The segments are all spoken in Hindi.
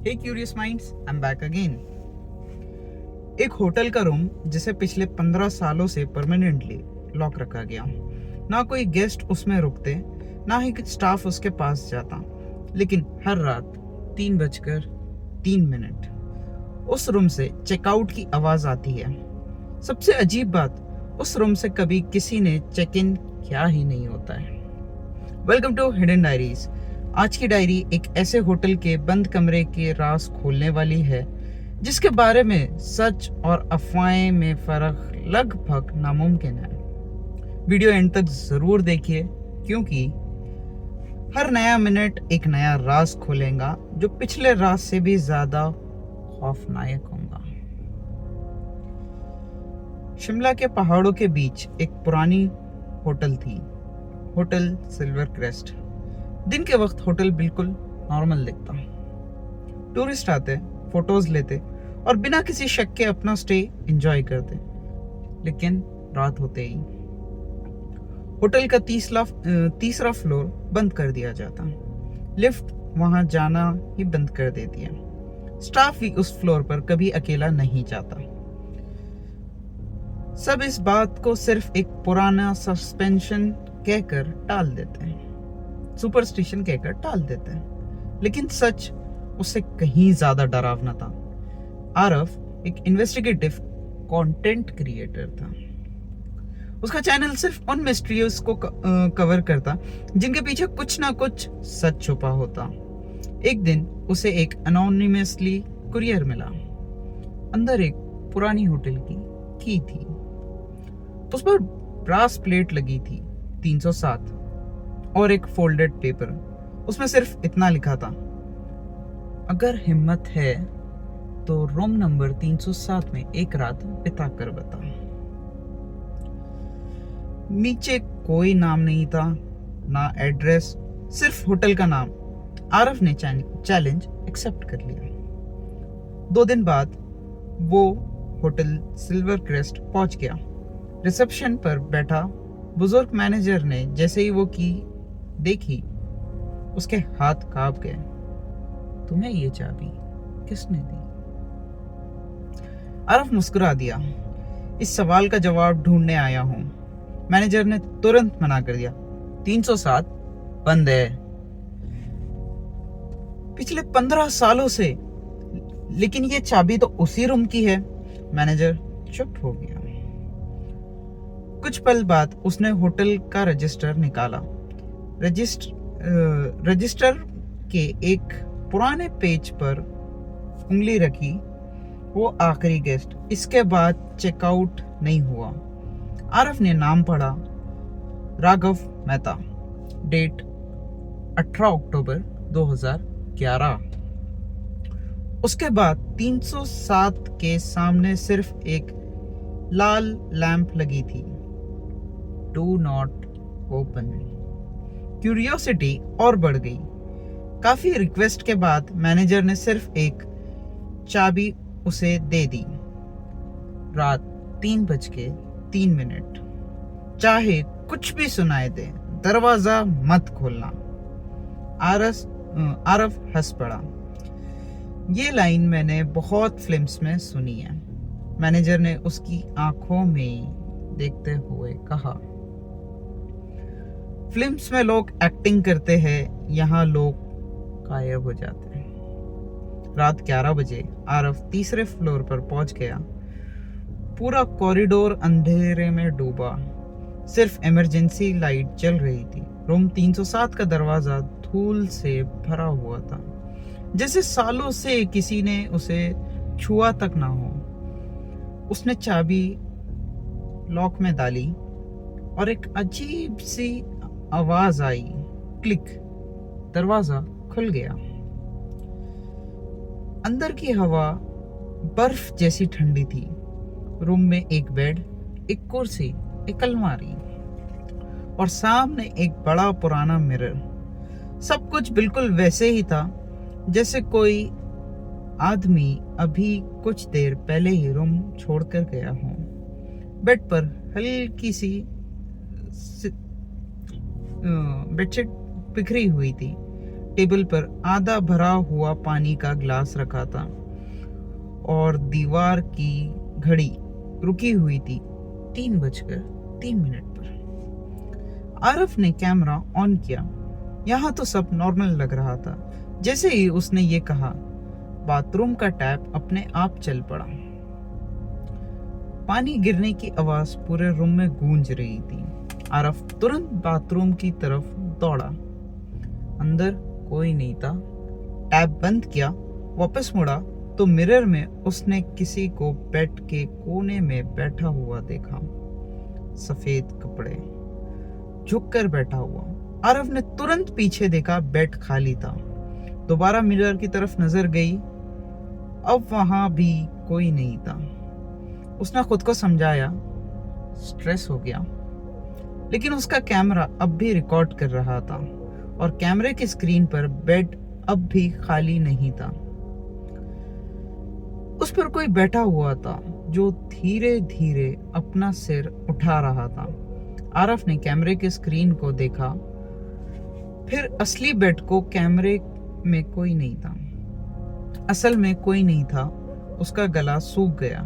Hey curious minds, I am back again. एक होटल का रूम जिसे पिछले 15 सालों से परमानेंटली लॉक रखा गया। ना कोई गेस्ट उसमें रुकते, ना ही स्टाफ उसके पास जाता। लेकिन हर रात 3:03 उस रूम से चेकआउट की आवाज आती है। सबसे अजीब बात, उस रूम से कभी किसी ने चेक इन किया ही नहीं होता है। Welcome to Hidden Diaries. आज की डायरी एक ऐसे होटल के बंद कमरे के राज खोलने वाली है जिसके बारे में सच और अफवाहें में फर्क लगभग नामुमकिन है। वीडियो एंड तक जरूर देखिए क्योंकि हर नया मिनट एक नया राज खोलेगा जो पिछले राज से भी ज्यादा खौफनाक होगा। शिमला के पहाड़ों के बीच एक पुरानी होटल थी, होटल सिल्वर क्रेस्ट। दिन के वक्त होटल बिल्कुल नॉर्मल दिखता। टूरिस्ट आते, फोटोज लेते और बिना किसी शक के अपना स्टे एंजॉय करते। लेकिन रात होते ही होटल का तीसरा फ्लोर बंद कर दिया जाता। लिफ्ट वहां जाना ही बंद कर देती है। स्टाफ भी उस फ्लोर पर कभी अकेला नहीं जाता। सब इस बात को सिर्फ एक पुराना सस्पेंशन कहकर टाल देते हैं, सुपरस्टिशन कहकर टाल देते हैं। लेकिन सच उससे कहीं ज्यादा डरावना था। आरफ एक इन्वेस्टिगेटिव कंटेंट क्रिएटर था। उसका चैनल सिर्फ उन मिस्ट्रीज को कवर करता जिनके पीछे कुछ ना कुछ सच छुपा होता। एक दिन उसे एक अनोनिमसली कुरियर मिला। अंदर एक पुरानी होटल की थी। उस पर ब्रास प्लेट लगी थी 307 और एक फोल्डेड पेपर। उसमें सिर्फ इतना लिखा था, अगर हिम्मत है तो रूम नंबर 307 में एक रात बिता कर बता। नीचे कोई नाम नहीं था, ना एड्रेस, सिर्फ होटल का नाम। आरफ ने चैलेंज एक्सेप्ट कर लिया। 2 दिन बाद वो होटल सिल्वर क्रेस्ट पहुंच गया। रिसेप्शन पर बैठा बुजुर्ग मैनेजर ने जैसे ही वो की देखी, उसके हाथ कांप गए। तुम्हें ये चाबी किसने दी? आरफ मुस्कुरा दिया। इस सवाल का जवाब ढूंढने आया हूं। मैनेजर ने तुरंत मना कर दिया। 307 बंद है पिछले 15 सालों से। लेकिन ये चाबी तो उसी रूम की है। मैनेजर चुप हो गया। कुछ पल बाद उसने होटल का रजिस्टर निकाला। रजिस्टर के एक पुराने पेज पर उंगली रखी। वो आखिरी गेस्ट। इसके बाद चेकआउट नहीं हुआ। आरफ ने नाम पढ़ा, राघव मेहता। डेट 18 अक्टूबर 2011। उसके बाद 307 के सामने सिर्फ एक लाल लैंप लगी थी, डू नॉट ओपन। क्यूरियोसिटी और बढ़ गई। काफी रिक्वेस्ट के बाद मैनेजर ने सिर्फ एक चाबी उसे दे दी। रात 3:03। चाहे कुछ भी सुनाए दे, दरवाजा मत खोलना। आरफ हंस पड़ा। ये लाइन मैंने बहुत फिल्म्स में सुनी है। मैनेजर ने उसकी आंखों में देखते हुए कहा, फिल्म्स में लोग एक्टिंग करते हैं, यहाँ लोग गायब हो जाते हैं। रात 11 बजे आरफ तीसरे फ्लोर पर पहुंच गया। पूरा कॉरिडोर अंधेरे में डूबा। सिर्फ इमरजेंसी लाइट जल रही थी। रूम 307 का दरवाजा धूल से भरा हुआ था, जैसे सालों से किसी ने उसे छुआ तक ना हो। उसने चाबी लॉक में डाली और एक अजीब सी आवाज आई, क्लिक। दरवाजा खुल गया। अंदर की हवा बर्फ जैसी ठंडी थी। रूम में एक बेड, एक कुर्सी, एक अलमारी और सामने एक बड़ा पुराना मिरर। सब कुछ बिल्कुल वैसे ही था जैसे कोई आदमी अभी कुछ देर पहले ही रूम छोड़कर गया हो। बेड पर हल्की सी बेडशीट बिखरी हुई थी। टेबल पर आधा भरा हुआ पानी का गिलास रखा था और दीवार की घड़ी रुकी हुई थी 3:03 पर। आरफ ने कैमरा ऑन किया। यहाँ तो सब नॉर्मल लग रहा था। जैसे ही उसने ये कहा, बाथरूम का टैप अपने आप चल पड़ा। पानी गिरने की आवाज पूरे रूम में गूंज रही थी। आरफ तुरंत बाथरूम की तरफ दौड़ा। अंदर कोई नहीं था। टैप बंद किया, वापस मुड़ा तो मिरर में उसने किसी को बेड के कोने में बैठा हुआ देखा। सफेद कपड़े, झुककर बैठा हुआ। आरफ ने तुरंत पीछे देखा, बेड खाली था। दोबारा मिरर की तरफ नजर गई, अब वहां भी कोई नहीं था। उसने खुद को समझाया, स्ट्रेस हो गया। लेकिन उसका कैमरा अब भी रिकॉर्ड कर रहा था और कैमरे की स्क्रीन पर बेड अब भी खाली नहीं था। उस पर कोई बैठा हुआ था जो धीरे धीरे अपना सिर उठा रहा था। आरफ ने कैमरे की स्क्रीन को देखा, फिर असली बेड को। कैमरे में कोई नहीं था, असल में कोई नहीं था। उसका गला सूख गया।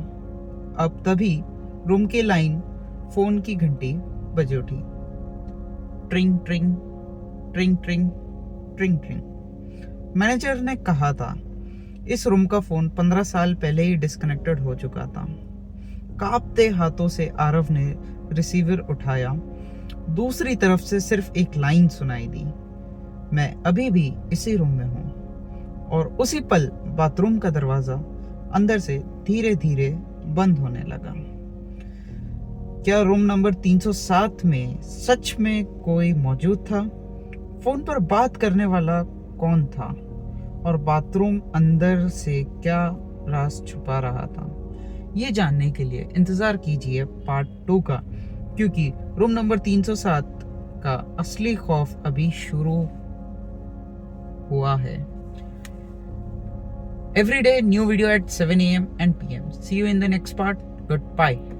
अब तभी रूम की लाइन फोन की घंटी बज उठी। ट्रिंग ट्रिंग ट्रिंग ट्रिंग ट्रिंग ट्रिंग। मैनेजर ने कहा था इस रूम का फोन 15 साल पहले ही डिस्कनेक्टेड हो चुका था। कांपते हाथों से आरव ने रिसीवर उठाया। दूसरी तरफ से सिर्फ एक लाइन सुनाई दी, मैं अभी भी इसी रूम में हूं। और उसी पल बाथरूम का दरवाजा अंदर से धीरे धीरे बंद होने लगा। क्या रूम नंबर 307 में सच में कोई मौजूद था? फोन पर बात करने वाला कौन था? और बाथरूम अंदर से क्या राज छुपा रहा था? ये जानने के लिए इंतजार कीजिए पार्ट 2 का, क्योंकि रूम नंबर 307 का असली खौफ अभी शुरू हुआ है। Every day new video at 7 a.m. and p.m. See you in the next part. Goodbye.